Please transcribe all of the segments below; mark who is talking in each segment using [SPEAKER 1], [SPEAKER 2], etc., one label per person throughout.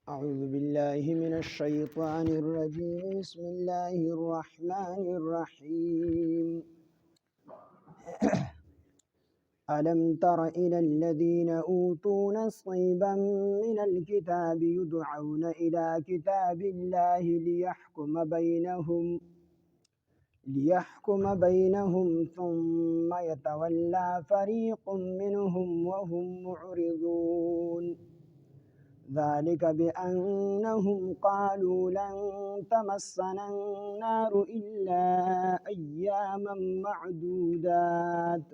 [SPEAKER 1] أعوذ بالله من الشيطان الرجيم. بسم الله الرحمن الرحيم. ألم تر إلى الذين أوتوا نصيبا من الكتاب يدعون إلى كتاب الله ليحكم بينهم ثم يتولى فريق منهم وهم معرضون. ذلك بأنهم قالوا لن تمسنا النار إلا أياما معدودات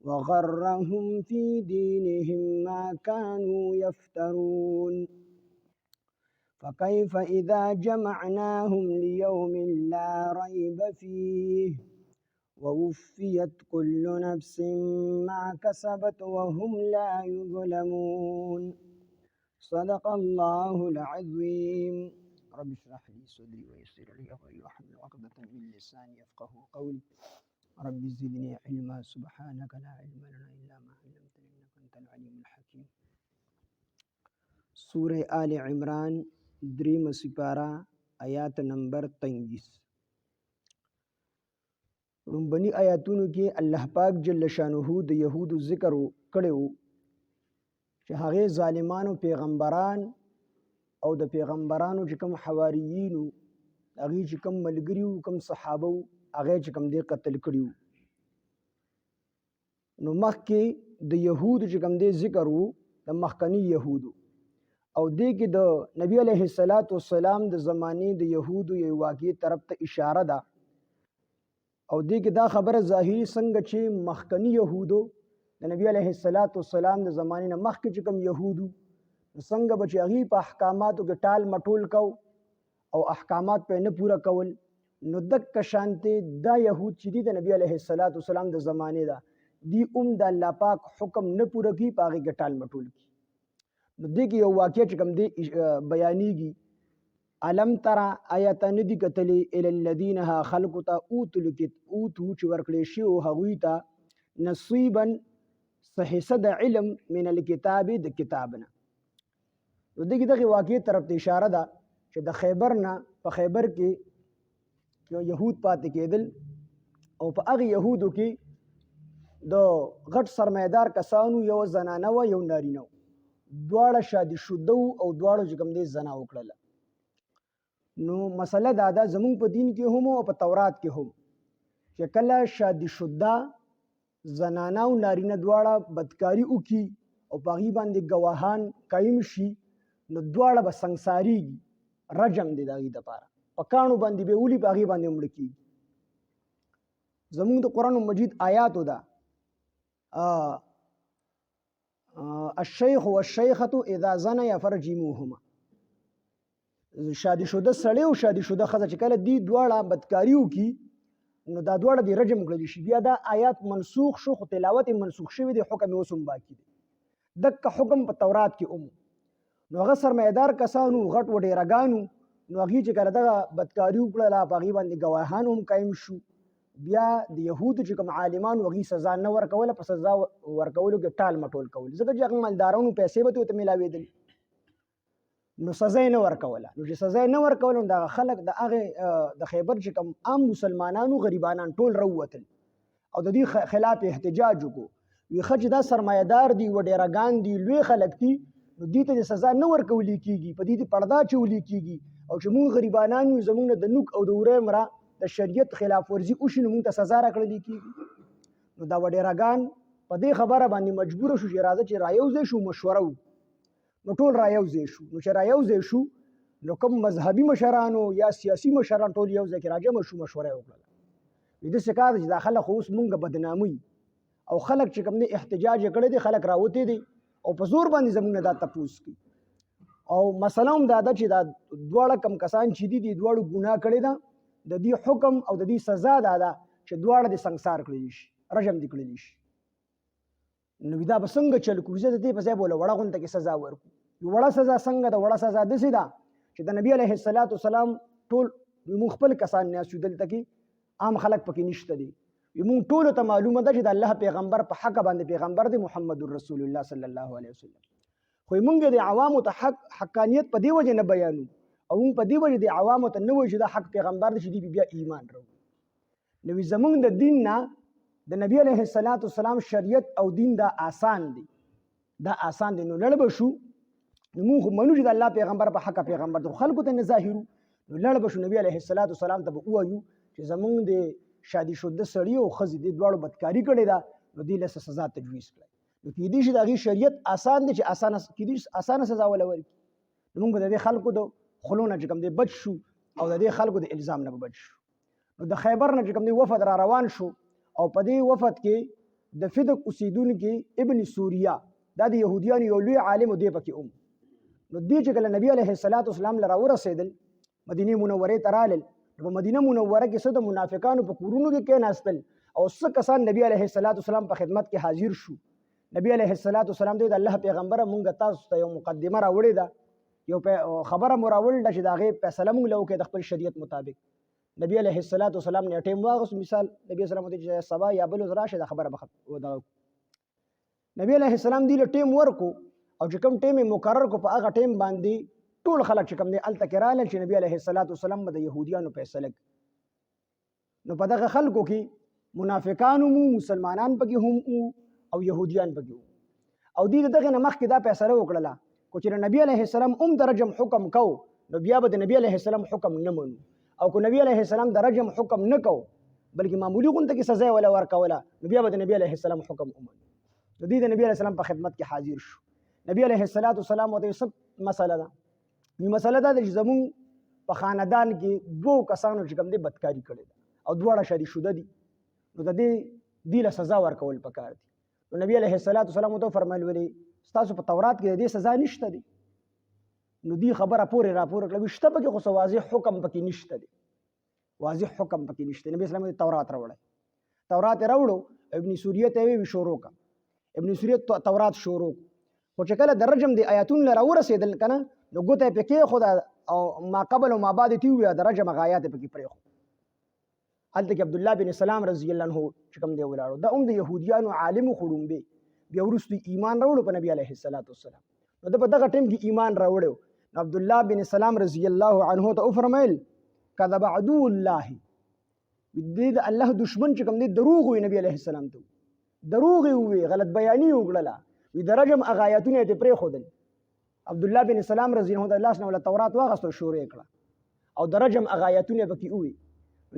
[SPEAKER 1] وغرهم في دينهم ما كانوا يفترون. فكيف إذا جمعناهم ليوم لا ريب فيه ووفيت كل نفس ما كسبت وهم لا يظلمون. صدق الله العظيم. رب اشرح لي صدري ويسر لي أمري واحلل عقدة من لساني يفقهوا قولي. رب زدني علما سبحانك لا علم لنا إلا ما علمتنا إنك أنت العليم الحكيم. سورة آل عمران دریم سپارہ آیات نمبر 33. رنبنی آیاتونو کې الله پاک جل شانه د یهودو ذکر کړو چې هغه ظالمانو پیغمبران او د پیغمبرانو چې کوم حواریینو هغه چې کوم ملګریو کوم صحابه هغه چې کوم دی قتل کړیو. نو مخکې د یهودو چې کوم دی ذکر وو د مخکنی یهودو او دې کې د نبی علیه الصلاۃ والسلام د زمانه د یهودو یو واقعي طرف ته اشاره ده او دې کې دا خبره ظاهري څنګه چې مخکنی یهودو د نبی علیه الصلاۃ والسلام د زمانه نه مخکې چې کوم یهودو څنګه به چې هغه په احکاماتو کې ټال مټول کو او احکامات په نه پوره کول، نو دک شانته دا يهود چې د نبی عليه الصلاة والسلام د زمانه دا دی د الله پاک حکم نه پوره کی پاغه ګټال مټول کی. نو دغه یو واقعي چې کوم دی بیانېږي، علم ترى آیات ندی کتلی ال الذين خلقوا اوتو چې ورکړې شی او هغوی ته نصیبا صحیح د علم من الكتاب د کتابنا. نو دغه واقعي طرف ته اشاره ده چې د خیبر نه په خیبر کې یو يهود پاتې کېدل او په هغه يهودو کې د غټ سرمایدار کسانو یو زنانه و یو نارینه، دواړه شادي شوده او دواړو چې کوم دي زنا وکړله. نو مسله دا ده زمونږ په دین کې هم او په تورات کې هم چې کله شادي شوده زنانه او نارینه دواړه بدکاری وکي او په هغې باندې ګواهان قایم شي، نو دواړه به سنګساریږي، رجم دی د هغې دپاره په کاڼو باندې به ولي په هغې باندې مړه کېږي. زمونږ د قرآن مجید آیاتو ده الشیخ والشیخة اذا زنیا فرجموهما. شادي شوده سړی او شادي شوده ښځه چې کله دی دواړه بدکاري وکړي نو دا دواړه د رجم کړلی شي. بیا دا آیات منسوخ شو خو تلاوت منسوخ شوی دی، حکم اوس هم باقي دی. دک حکم په تورات کې نو هغه سرمایدار کسانو غټ و ډیرګانو نو هغې چې کله دغه بدکاري وکړله په هغې باندې ګواهان هم قایم شو. بیا د یهودو چې کوم عالمانو هغې سزا نه ورکوله، په سزا ورکولو کې ټال مټول کول، ځکه چې هغه مالدارانو پیسې به ورته میلاوېدلې نو سزا یې نه ورکوله. نو چې سزا یې نه ورکوله نو دغه خلک د هغې د خیبر چې کوم عام مسلمانانو غریبانان ټول راووتل او د دې خلاف احتجاج وکړو. وی ښه چې دا سرمایهدار دي و ډیرګان دي لوی خلک دي نو دې ته د سزا نه ورکولی کېږي، په دې ته پرده اچولی کېږي، او چې مونږ غریبانان یو زمونږ نه د نوک او د وری مره د شریعت خلاف ورزي وشي نو مونږ ته سزا راکړلی کېږي. نو دا وډیرګان په دې خبره باندې مجبوره شو چې راځه چې رایوځای شو مشوره وکړو. نو ټول رایوځای شو. نو چې رایوځای شو نو کوم مذهبي مشرانو یا سیاسي مشران ټول یو ځای کې راجمع شو، مشوره یې وکړله. داسې کار دی چې دا خلک خو اوس مونږ بدناموي او خلک چې کوم دی احتجاج یې کړی دی، خلک راوتې دي او په زور باندې زمونږ نه دا تپوس کوي. او مسله هم دا ده چې دا دواړه کم کسان چې دي دواړو ګناه کړې ده، د دې حکم او د دې سزا دا ده چې دواړه د سنګسار کړلی شي، رجم دې کړلی شي. نو دا به څنګه چل کړو؟ زه د دې په ځای به وړه غونته کې سزا ورکړو. وړه سزا څنګه ده؟ وړه سزا داسې ده چې د نبي علیه الصلاة والسلام ټول موږ خپل کسان ناست یو دلته کې، عام خلک پکې نشته دي. موږ ټولو ته معلومه ده چې د الله پیغمبر په حق باندې پیغمبر دی محمد رسول الله صلی الله علیه وسلم، خو موږ د عوامو ته حقانیت په دې وجه نه بیانو او موږ په دې وجه د عوامو ته نه وایو چې دا حق پیغمبر دی چې دوی بیا ایمان راوړي. نو زموږ د دین نه د نبی علیه الصلاۃ والسلام شریعت او دین دا آسان دی، دا آسان دی. نو لړ بشو نو موږ منو چې د الله پیغمبر په حق پیغمبر دی، خلکو ته نه ظاهرو. نو لړ بشو نبی علیه الصلاۃ والسلام ته به وایو چې زموږ د شادي شده سړی او ښځې د دواړو بدکاري کړې ده، نو دې له سزا تجویز کړئ. نو کېدای شي د هغې شریعت آسان دی چې اسانه سزا وله ورکړي. نو موږ به د دې خلکو د خلو نه چې کوم دی بچ شو او د دې خلکو د الزام نه به بچ شو. نو د خیبر نه چې کوم دی وفد را روان شو او په دې وفد کې د فدق اوسیدونکي ابن سوریه دا د یهودیانو یو لوی عالم دی پکې نو دې چې کله نبی علیه الصلاۃ والسلام له راورسېدل مدینې منورې ته رالل، په مدینه منوره کې څه د منافقانو په کورونو کې کېناستل او څه کسان نبی علیه الصلاۃ والسلام په خدمت کې حاضر شو. نبی علیه الصلاۃ والسلام د الله پیغمبره مونږ تاسو ته یو مقدمه راوړې ده، یو خبره مو راوړل ده چې د هغې فیصله مونږ له وکړو د خپل شریعت مطابق. نبی علیه الصلاۃ والسلام نه ټیم واغوست، مثال نبی اسلام ته چې سبا یا بل ورځ راشه دا خبره به نبی علیه السلام دی له ټیم ورکو او چې کوم ټیم مقرر کو په هغه ټیم باندې ټول خلک چې کوم دی هلته کې رالل چې نبی علیه الصلاۃ والسلام به د یهودیانو فیصله کوي. نو په دغه خلکو کې منافقان مو، مسلمانان پکې هم او یهودیان پکې وو او دوی د دغې نه مخکې دا فیصله وکړله کو چې نبی علیه السلام د رجم حکم کو نو بیا به د نبی علیه السلام حکم نه منو، او کو نبی علیه السلام د رجم حکم نه کو بلکې معمولی غونته کې سزا ولا ورکوله نو بیا به د نبی علیه السلام حکم ومنو. نو دوی د نبی علیه السلام په خدمت کې حاضر شو. نبی علیه الصلاۃ والسلام ورته څه مسله ده؟ مسله دا ده چې زمونږ په خاندان کې دوو کسانو چې کوم دی بدکاري کړې ده او دواړه شادي شده دي، نو د دې له سزا ورکول پکار دي. نو نبی علیه الصلاۃ والسلام ورته وفرمایل ولې ستاسو په تورات کې د دې سزا نشته دی؟ نو دې خبره پورې راپورې کړه شته پکې خو څه واضح حکم پکې نشته دی، واضح حکم پکې نشته. نبی اسلام تورات راوړی، تورات یې راوړو، ابن سوریه ته یې شروع کړه، ابن سوریه تورات شروع خو چې کله د رجم د آیاتونو له راورسېدل که نه نو ګوته یې پکې کېښوده او ما قبل او ما بعد یې وویل د رجم هغه آیات یې پکې پرېښود. هلته کې عبدالله بن سلام رضی الله عنه چې کوم دی ولاړو، دا هم د یهودیانو عالم و خړومبې، بیا وروستو ایمان راوړو په نبي علیه الصلاۃ والسلام. نو ده په دغه ټیم کې ایمان راوړی. نو عبدالله بن سلام رضی الله عنه ته وفرمیل کذب عدو الله، دې د الله دشمن چې کوم دی دروغ وي نبي علیه السلام ته، دروغ یې وویې، غلط بیاني یې وکړله، وي د رجم هغه آیاتونه یې ترې پرېښودل. عبدالله بن سلام رضی الله عنه د لاس نه ولا تورات واغسته شروع یې کړه او د رجم هغه آیاتونه یې پکې ووي.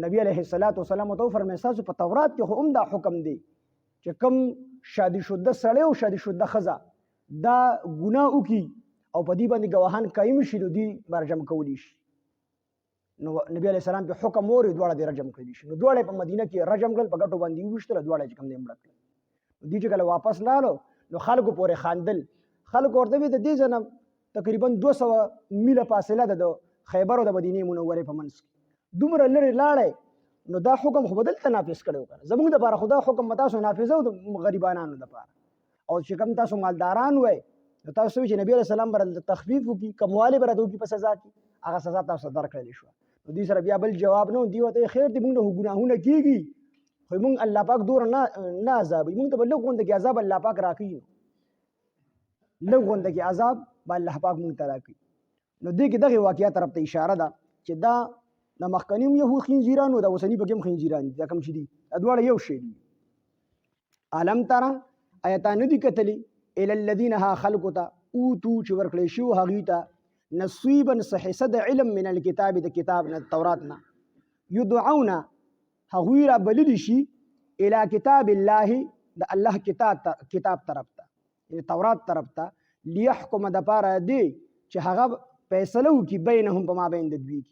[SPEAKER 1] نبی علیه الصلاۃ والسلام ورته وفرمیل ستاسو په تورات کې خو هم دا حکم دی چې کوم شادي شده سړی او شادي شده ښځه دا ګناه وکړي او په دې باندې ګواهان قایم شي نو دوی به رجم کولی شي. نو نبی علیه السلام په حکم ووري دواړه دې رجم کړي شي. نو دواړه په مدینه کې رجم کړل، په ګټو باندې وویشتل، دواړه چې کوم دی مړه کړل. دوی چې کله واپس لاړو نو خلکو پورې خاندل، خلکو ورته وایي د دې ځای نه تقریبا 200 میله فاصله ده د خیبر او د مدینې منورې په منځ کې، دومره لرې لاړی نو دا حکم خو به دلته نافظ کړی وکړه، زموږ دپاره خو دا حکم به تاسو نافظه او د غریبانانو دپاره، او چې کوم تاسو مالداران وئ نو تاسو وایي چې نبي علیه السلام به راته تخفیف وکړي، کموالی به راته وکړي په سزا کې، هغه سزا تاسو ته درکړلی شوه. نو دوی سره بیا بل جواب نه و، دوی ورته خیر دی موږ نه ګناهونه کېږي خو موږ الله پاک دوره نه عذابوي، موږ ته به لږ غونده کې عذاب الله پاک راکوي، لږ غونده کې عذاب به الله پاک موږ ته راکوي. نو دې کې دغې واقعه طرف ته اشاره ده چې دا د مخکني هم یهود خنزیران و د اوسني پکې هم خنزیران دي، دا کوم چې دي دا دواړه یو شی دي. الم تره آیا تا نه دي کتلي الی الذین ها خلکو ته اوتو چې ورکړی شو هغوی ته نصیبا څه حصه د علم من الکتاب د کتاب نه تورات نه، یدعون هغوی را بللی شي الی کتاب الله د الله کتاب طرف ته، یعنې تورات طرف ته، لیحکم دپاره دی چې هغه فیصله وکړي بینهم په مابین د دوی کې،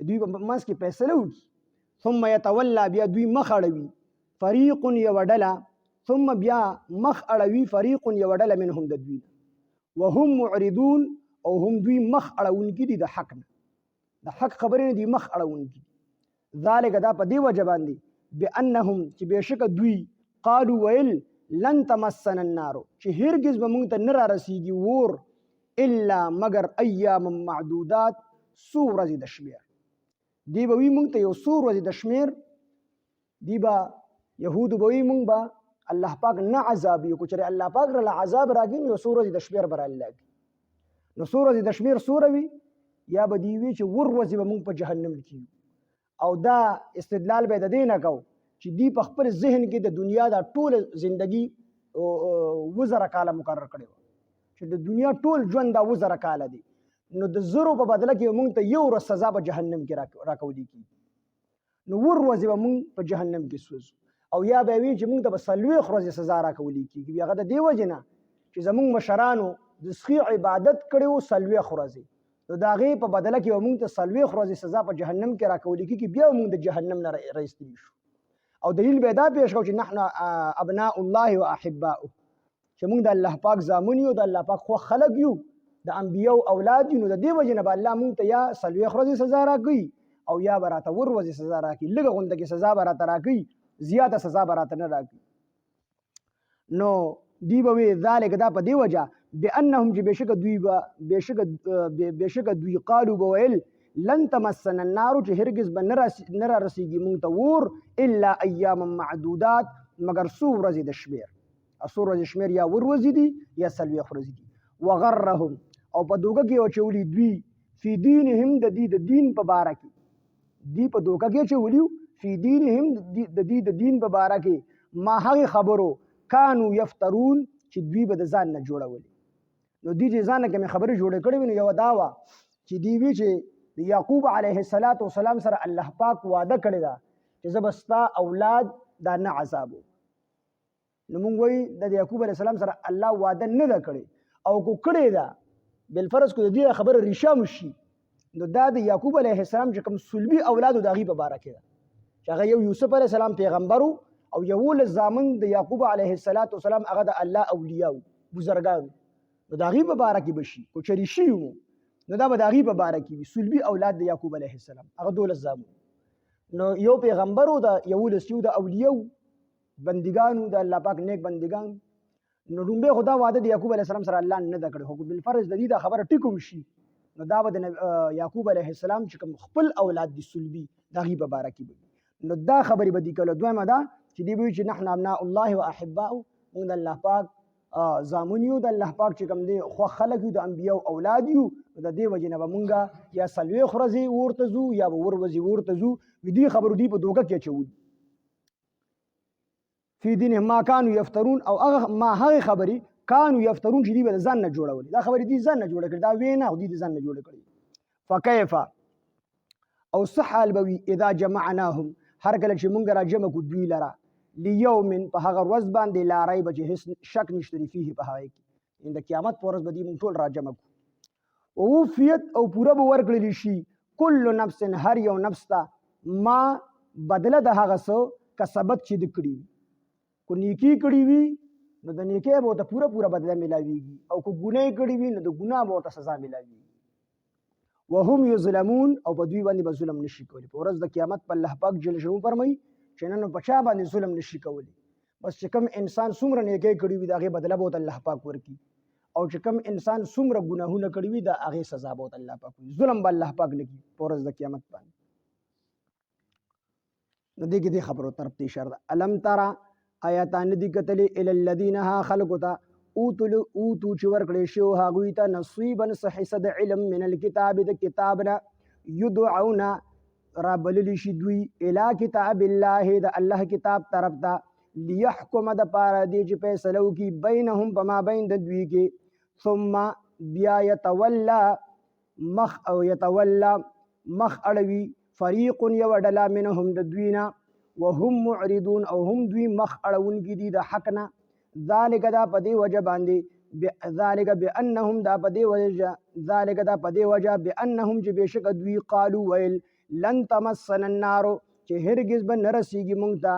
[SPEAKER 1] دوی په منځ کې فیصله وکړي. ثم یتولا بیا دوی مخ اړوي، فریق یوه ډله، ثم بیا مخ اړوي فریق یوه ډله منهم د دوی نه، وهم معرضون او هم دوی مخ اړونکي دي د حق نه، د حق خبرې نه دي مخ اړونکي دي. ذالک دا په دې وجه باندې بانهم چې بېشکه دوی قالو ویل لن تمسنا النارو چې هرګز به موږ ته نه رارسیږي اور الا مگر ایام معدودات څو ورځې د شمېر، دی به وي موږ ته یو څو ورځې د شمېر، دی به یهودو به وي موږ به الله پاک نه عذاب یو کو چې الله پاک را عذاب راګي نو سورج د شمیر بر الله نو سورج د شمیر سوروي یا به دی وی چې ور وځي به موږ په جهنم کې او دا استدلال به د دې نه کو چې دی په خپل ذهن کې د دنیا دا ټول ژوندۍ وزره کاله مقرر کړي چې د دنیا ټول ژوند دا وزره کاله دی نو د زرو په بدله کې موږ ته یو ورځ سزا په جهنم کې راکولي کی نو ور ورځ به موږ په جهنم کې سوځو او یا به وی چې موږ ته په سلوي خروج سزا راکولي کی هغه د دیو جنا چې زموږ مشرانو د سخی عبادت کړو سلوي خروج نو دا غي په بدله کې موږ ته سلوي خروج سزا په جهنم کې راکولي کی بیا موږ د جهنم نه راستلی شو او دلیل به دا پیش کو چې نحن ابناء الله واحباؤه چې موږ د الله پاک زامن یو د الله پاک خو خلق یو د انبیو اولاد یو نو د دې وجه نه به الله موږ ته یا سلوي خروج سزا راکړي او یا براته ور وځي سزا راکړي لږه غونډه کې سزا براته راکړي زیاته سزا براته نه راکړي نو دی به ذالک دا په دی وجه بانهم چې بشک دوی قالو بویل لن تمسنا النار چې هرگز به نه رسیږي مونږ ته ور الا ایام معدودات مگر څو ورځې د شمیر څو ورځې شمیر یا ور ورځې دي یا سلوي ورځې دي وغرهم او په دوکه کې چولی دوی فی دینهم د دې د دین په باره کې دی په دوکه کې چولیو فی دینهم د دې د دین په باره کې ما هغه خبرو کانو یفترون چې دوی به د ځان نه جوړول نو دې ځان کې خبره جوړه کړې نو یو داوا چې دی وی چې یعقوب علیه السلام سره الله پاک وعده کړی دا چې زبستا اولاد دا نه عذابو نو موږ وی د یعقوب علیه السلام سره الله وعده نه کړی او کو کړی دا بالفرض کو دې خبره ریشا مشي نو دا د یعقوب علیه السلام چې کوم صلبي اولاد د غیب بارکه دا چې هغه یو یوسف علیه السلام پیغمبرو او یو ل زامن د یعقوب علیه السلام هغه د الله اولیاء بزرګان نو د غیب بارکه بشي کو چری شي نو دا به د غیب بارکه وي صلبي اولاد د یعقوب علیه السلام هغه دول زامن نو یو پیغمبرو د یو ل سیو د اولیاء بندگانو د الله پاک نیک بندگان نو دومره خدا وعده د یعقوب علیه السلام سره الله نه دا کړ خو بالفرض د دې دا خبره ټیکوم شي نو دا به د یعقوب علیه السلام چې کوم خپل اولاد دي صلبي د غیب بارکه وي نو دا خبرې به دي کله دویمه دا چې دی وی چې نحن ابناء الله واحباؤه موږ د الله پاک زامن یو د الله پاک چې کوم دی خو خلق یو د انبیو اولاد یو د دې وجه نه به مونږه یا سلوي خرزي ورته زو یا ور وزي ورته زو دې خبرو دی په دوکه کې چول فی دین ما کانوا یفترون او ما هغه خبري کانوا یفترون چې دی به ځان نه جوړول دا خبرې دی ځان نه جوړ کړ دا وینا او دی ځان نه جوړ کړ فکیف او صحال بوي اذا جمعناهم هر کله چې مونږ را جمع کو دوی لرا لیوم په هغه ورځ باندې لا ریب چې هیڅ شک نشته فيه په هغه کې د قیامت پر ورځ باندې مونږ ټول را جمع کو او وفیت او پورا به ورکړل شي کل نفس هر یو نفس ته ما بدله د هغه څه کسبت چې د کړی کو نیکی کړی وي نو د نیکی به ته پورا بدله ملاويږي او کو ګناه کړی وي نو د ګناه به ته سزا ملاويږي وهم یظلمون او په دوی باندې به ظلم نشي کولی په ورځ د قیامت په الله پاک جل شانه فرمایي چې نن په چا باندې ظلم نشي کولی بس چې کوم انسان څومره نیکی کړی وي دا غي بدله به الله پاک ورکي او چې کوم انسان څومره ګناهونه کړی وي دا هغه سزا به الله پاک وي ظلم به الله پاک نه کوي په ورځ د قیامت باندې نو دې کې دې خبرو طرف ته اشاره الم ترى آیاتان دي کتلې ال الذين ها خلقتا اوتو چې ورکړې شو هغوی ته نصیبا صحیح د علم من الكتاب د کتابنا يدعون را بللی شي دوی الی کتاب الله د الله کتاب طرف ته ليحكم د پاره دی چې فیصلو کی بینهم بما بین د دوی کې ثم بیا يتولى مخ اړوي فریق یو ډله منهم د دوینا وهم معرضون او هم دوی مخ اړون کی دي د حقنا ذالک دا پدی وجه باندې ذالک بانهم دا پدی وجه ذالک دا پدی وجه بانهم چې بشک دوی قالو ویل لن تمسنا النار چې هرگز به نرسیږي مونږ ته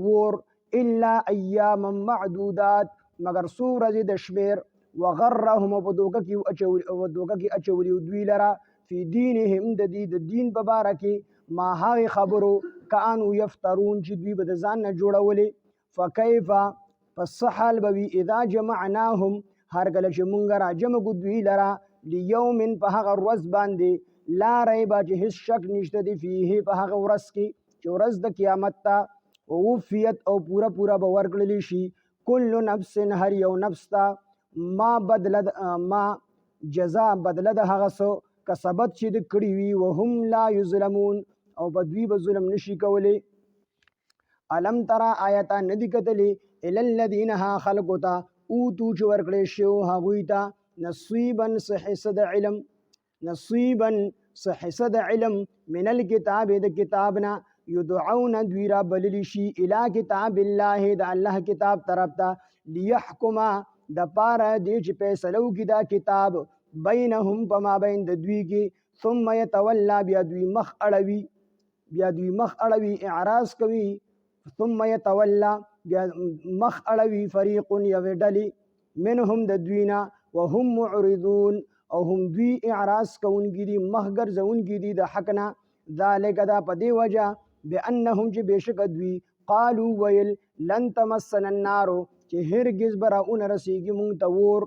[SPEAKER 1] ور الا ایام معدودات مگر سورج د شمیر وغرهم بدوګه کی اچولی دوی لرا فی دینهم د دین په باره کې ما هغه خبرو کانو یفترون چې دوی به د ځان نه جوړولې فکیف پس حال بوي اذا جمعناهم هر کله چې مونږ را جمع کو دوی لرا لیوم په هغه ورځ باندې لا ریب چې هیڅ شک نشته دی فيه په هغه ورځ کې چې ورځ د قیامت ته ووفیت او پورا پورا به ورکړلی شي کل نفس هر یو نفس ته ما جزا بدله د هغه څه کسبت چې د کړي وي وهم لا یظلمون او په دوی به ظلم نشي کولی. الم ترى آیتا ندی کتلی الی الذین ها خلقو ته اوتو چې ورکړی شو هغوی ته نصیبا څه حصه د علم من الکتاب د کتابنا یدعون دوی را بللی شي الی کتاب الله د الله کتاب طرف ته لیحکما د پاره دی چې فیصله وکړي دا کتاب بینهم په مابین د دوی کې ثم یتولا بیا دوی مخ اړوي اعراض کوي ثم یتولا بیا مخ اړوي فریق یوې ډلې منهم د دوینا وهم معرضون او هم دوی اعراض کوونکي دي مخ ګرځونکي دي د حق نه ذالک دا په دې وجه بانهم چې بېشکه دوی قالو ویل لن تمسنا النار چې هرگز به راونه رسیږي مونږ ته اور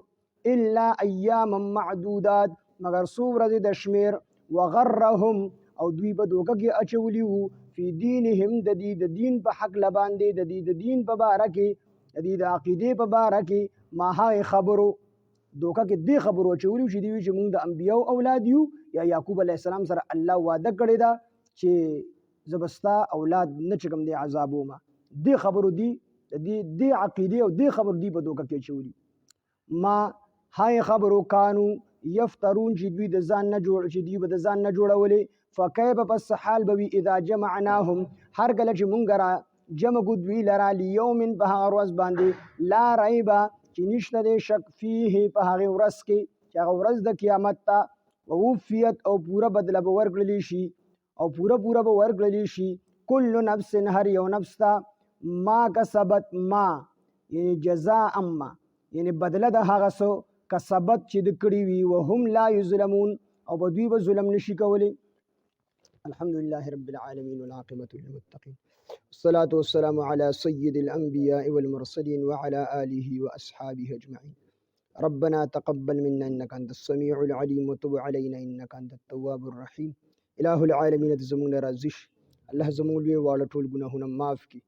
[SPEAKER 1] الا ایاما معدودات مگر څو ورځې د شمیر وغرهم او دوی په دوکه کې اچولی وو فی دینهم د دې د دین په حق لباندې د دې د دین په باره کې د دې د عقیدې په باره کې ما هغې خبرو دوکه کې دې خبرو اچولی چې دوی چې مونږ د انبیاو اولاد یو یا یعقوب علیه السلام سره الله وعده کړې ده چې زه به ستا اولاد نه چې کوم دی عذابومه دې خبرو دی دې عقیدې او دې خبرو دی په دوکه کې اچولي ما هاي خبرو کانو یفترون چې دوی د ځان نه جوړ چې دوی به د ځان نه جوړولې فکیف پس حال به وي اذا جمعناهم هر کله چې مونږ را جمع کو دوی لرا لیوم په هغه ورځ باندې لا ریب چې نشته دی شک فیه په هغې ورځ کې چې هغه ورځ د قیامت ته ووفیت او پوره بدله به ورکړلی شي کل نفس هر یو نفس ته ما کسبت ما یعنی جزاء ما یعنی بدله د هغه څه کسبت چې د کړي وي وهم لا یظلمون او په دوی به ظلم نشي کولی. الحمد لله رب العالمين والعاقبة للمتقين والصلاة والسلام على سيد الأنبياء والمرسلين وعلى آله وأصحابه أجمعين. ربنا تقبل منا إنك أنت السميع العليم وتب علينا إنك أنت التواب الرحيم. إله العالمین زمونږ نه راضي شي الله زمونږ لوی واړه ټول ګناهونه معاف کړي.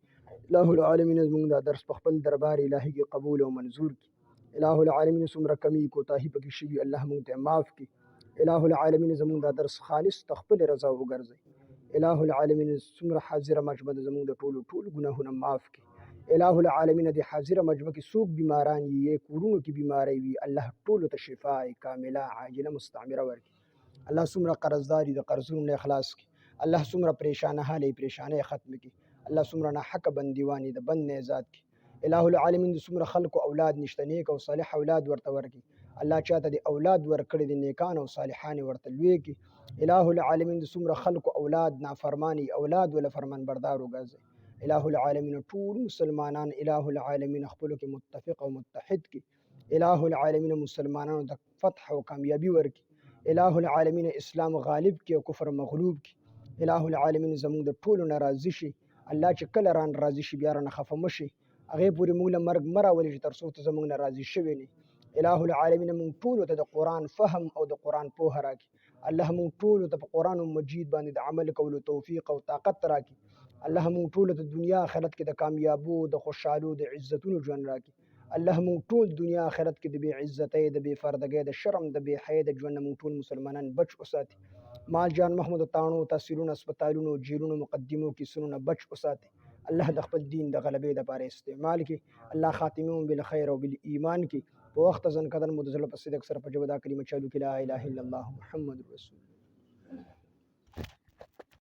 [SPEAKER 1] إله العالمین زمونږ دا درس په خپل دربار الهي کې قبول او منظور کړي. إله العالمین څومره کمی کوتاهي پکې شوي الله مونږ ته معاف کړي. إله العالمین زمونږ دا درس خالص ته خپل رضا وګرځي. إله العالمین څومره حاضره مجمع ده زمونږ د ټولو ګناهونه معاف کړي. إله العالمین د حاضره مجمع کې څوک بیماران یې کورونو کې بیماری وي الله ټولو ته شفاء کامله عاجله مستعمره ورکړي. الله څومره قرضداري د قرضونو نه خلاص کړي. الله څومره پریشانه حالې پریشانۍ ختم کړي. الله څومره ناحقه بندیوانې د بند نه آزاد کړي. إله العالمین د څومره خلکو اولاد نشته نیک او صالح اولاد ورته ورکړي. الله چاته د اولاد ورکړي د نیکان او صالحان ورته لوی کړي. إله العالمین د څومره خلکو اولاد نافرمانی اولاد ولا فرمان بردار وګرځي. إله العالمین ټول مسلمانان إله العالمین خپلو کې متفق او متحد کړي. إله العالمین مسلمانانو د فتح او کامیابی ورکړي. إله العالمین اسلام غالب کی او کفر مغلوب کی. إله العالمین زموږ د ټولو نه راضي شي الله چې کله ران راضي شي بیا رانه خفه مشي هغې پورې موږ له مرګ مه راولي چې تر څو ته زموږ نه راضي شوی نه. إله العالمین موږ ټولو ته د قرآن فهم او د قرآن پوهه راکړي. الله موږ ټولو ته په قرآن مجید باندې د عمل کولو توفیق او طاقت راکړي. الله موږ ټولو ته دنیا آخرت کې د کامیابو د خوشحالو د عزتونو ژوند راکړي. الله موږ ټول دنیا آخرت کې د بې عزتۍ د بې پردګۍ د شرم د بې حیا د ژوند نه موږ ټول مسلمانان بچ وساتي. مال جان محمد تاڼو تحصیلونو هسپتالونو جیلونو مقدمو کیسونو نه بچ وساتي. الله د خپل دین د غلبې لپاره استعمال کړي. الله خاتمه مو بالخیر او بالایمان کړي. په وخت ځن قدر مو د زړه په صدق سره په جواب دا کلمه چالو کې لا اله الا الله محمد رسول